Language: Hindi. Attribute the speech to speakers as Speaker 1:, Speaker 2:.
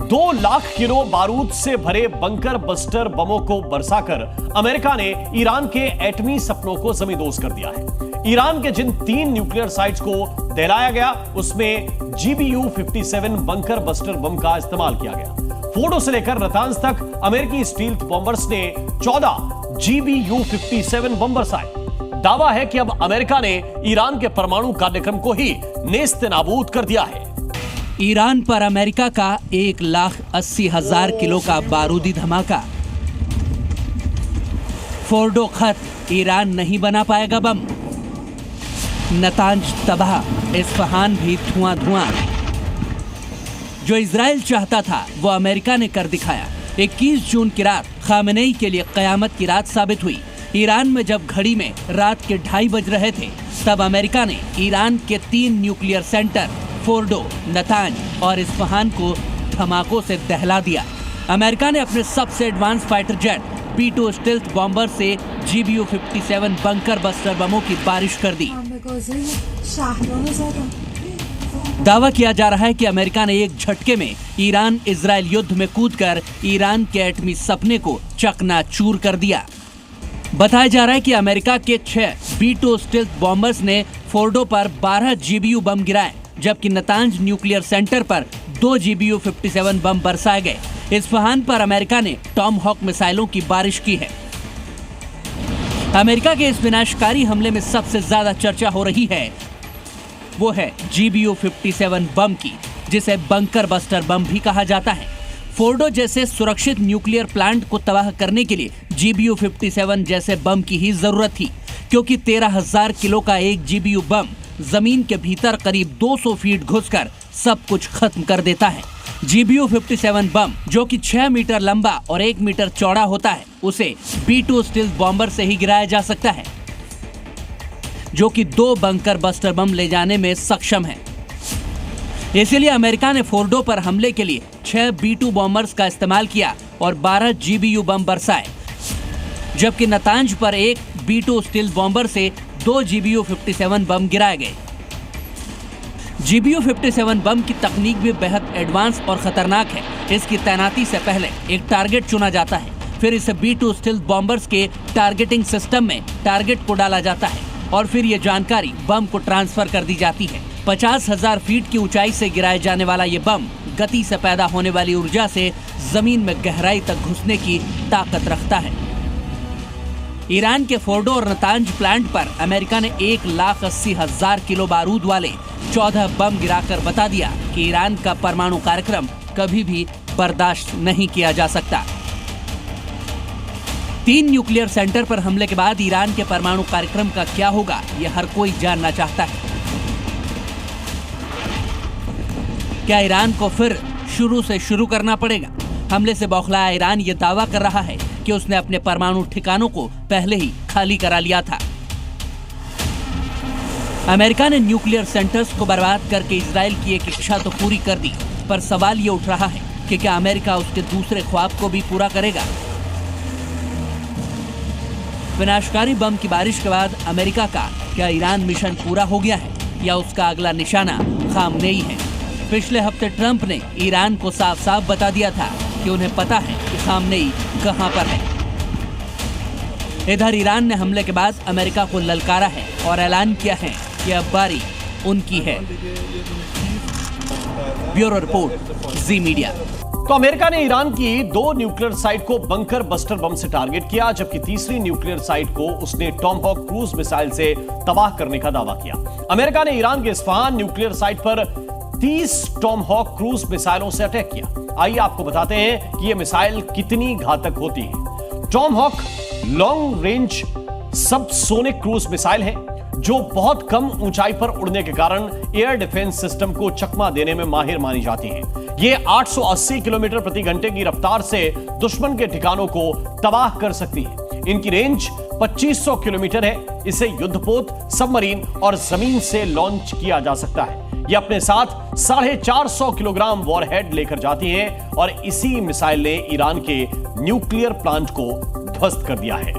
Speaker 1: 2 लाख किलो बारूद से भरे बंकर बस्टर बमों को बरसाकर अमेरिका ने ईरान के एटमी सपनों को जमींदोज कर दिया है। ईरान के जिन 3 न्यूक्लियर साइट्स को दहलाया गया, उसमें GBU-57 बंकर बस्टर बम का इस्तेमाल किया गया। फोर्डो से लेकर नातांज तक अमेरिकी स्टील्थ बॉम्बर्स ने 14 GBU-57 बम बरसाए। दावा है कि अब अमेरिका ने ईरान के परमाणु कार्यक्रम को ही नेस्तनाबूद कर दिया है।
Speaker 2: ईरान पर अमेरिका का 1,80,000 किलो का बारूदी धमाका। फोर्डो खत, ईरान नहीं बना पाएगा बम। नातांज तबाह, इस्फहान भी धुआं। जो इजराइल चाहता था वो अमेरिका ने कर दिखाया। 21 जून की रात खामेनेई के लिए कयामत की रात साबित हुई। ईरान में जब घड़ी में रात के 2:30 बज रहे थे, तब अमेरिका ने ईरान के 3 न्यूक्लियर सेंटर फोर्डो, नातांज और इस्फहान को धमाकों से दहला दिया। अमेरिका ने अपने सबसे advance fighter jet B-2 stealth bomber से GBU-57 बंकर बस्टर बमों की बारिश कर दी। दावा किया जा रहा है कि अमेरिका ने एक झटके में ईरान इजराइल युद्ध में कूदकर ईरान के एटमी सपने को चकनाचूर कर दिया। बताया जा रहा है कि अमेरिका के 6 B-2 स्टील्थ बॉम्बर्स ने फोर्डो पर 12 GBU बम गिराए, जबकि नातांज न्यूक्लियर सेंटर पर 2 GBU-57 बम बरसाए गए। इस्फहान पर अमेरिका ने टॉम हॉक मिसाइलों की बारिश की है। अमेरिका के इस विनाशकारी हमले में सबसे ज्यादा चर्चा हो रही है वो है GBU-57 बम की, जिसे बंकर बस्टर बम भी कहा जाता है। फोर्डो जैसे सुरक्षित न्यूक्लियर प्लांट को तबाह करने के लिए GBU-57 जैसे बम की ही जरूरत थी, क्योंकि 13,000 किलो का एक GBU बम जमीन के भीतर करीब 200 फीट घुसकर सब कुछ खत्म कर देता है। GBU-57 बम, जो कि 6 मीटर लंबा और 1 मीटर चौड़ा होता है, उसे B-2 स्टील्थ बॉम्बर से ही गिराया जा सकता है, जो कि 2 बंकर बस्टर बम ले जाने में सक्षम है। इसलिए अमेरिका ने फोर्डो पर हमले के लिए 6 B-2 बॉम्बर्स का इस्तेमाल किया और 12 GBU बम बरसाए, जबकि नातांज पर एक B-2 स्टील्थ बॉम्बर से 2 GBU-57 बम गिराए गए। GBU-57 बम की तकनीक भी बेहद एडवांस और खतरनाक है। इसकी तैनाती से पहले एक टारगेट चुना जाता है, फिर इसे B-2 स्टील्थ बॉम्बर्स के टारगेटिंग सिस्टम में टारगेट को डाला जाता है और फिर ये जानकारी बम को ट्रांसफर कर दी जाती है। 50,000 फीट की ऊंचाई से गिराए जाने वाला ये बम गति से पैदा होने वाली ऊर्जा से जमीन में गहराई तक घुसने की ताकत रखता है। ईरान के फोर्डो और नातांज प्लांट पर अमेरिका ने 1,80,000 किलो बारूद वाले 14 बम गिराकर बता दिया कि ईरान का परमाणु कार्यक्रम कभी भी बर्दाश्त नहीं किया जा सकता। 3 न्यूक्लियर सेंटर पर हमले के बाद ईरान के परमाणु कार्यक्रम का क्या होगा, यह हर कोई जानना चाहता है। क्या ईरान को फिर शुरू से शुरू करना पड़ेगा? हमले से बौखलाया ईरान ये दावा कर रहा है कि उसने अपने परमाणु ठिकानों को पहले ही खाली करा लिया था। अमेरिका ने न्यूक्लियर सेंटर्स को बर्बाद करके इजराइल की एक इच्छा तो पूरी कर दी, पर सवाल ये उठ रहा है कि क्या अमेरिका उसके दूसरे ख्वाब को भी पूरा करेगा? विनाशकारी बम की बारिश के बाद अमेरिका का क्या ईरान मिशन पूरा हो गया है या उसका अगला निशाना खामनेई है? पिछले हफ्ते ट्रंप ने ईरान को साफ साफ बता दिया था कि उन्हें पता है कि खामनेई कहां पर है। इधर ईरान ने हमले के बाद अमेरिका को ललकारा है और ऐलान किया है कि अब बारी उनकी है। ब्यूरो रिपोर्ट, जी मीडिया।
Speaker 1: तो अमेरिका ने ईरान की 2 न्यूक्लियर साइट को बंकर बस्टर बम से टारगेट किया, जबकि तीसरी न्यूक्लियर साइट को उसने टॉम हॉक क्रूज मिसाइल से तबाह करने का दावा किया। अमेरिका ने ईरान के इस्फहान न्यूक्लियर साइट पर 30 टॉम हॉक क्रूज मिसाइलों से अटैक किया। आइए आपको बताते हैं कि यह मिसाइल कितनी घातक होती है। Tomahawk long range subsonic cruise missile है, जो बहुत कम ऊंचाई पर उड़ने के कारण एयर डिफेंस सिस्टम को चकमा देने में माहिर मानी जाती हैं। ये 880 किलोमीटर प्रति घंटे की रफ्तार से दुश्मन के ठिकानों को तबाह कर सकती है। इनकी रेंज 2500 किलोमीटर है। इसे युद्धपोत, सबमरीन और जमीन से लॉन्च किया जा सकता है। ये अपने साथ 450 किलोग्राम वॉरहेड लेकर जाती हैं और इसी मिसाइल ने ईरान के न्यूक्लियर प्लांट को ध्वस्त कर दिया है।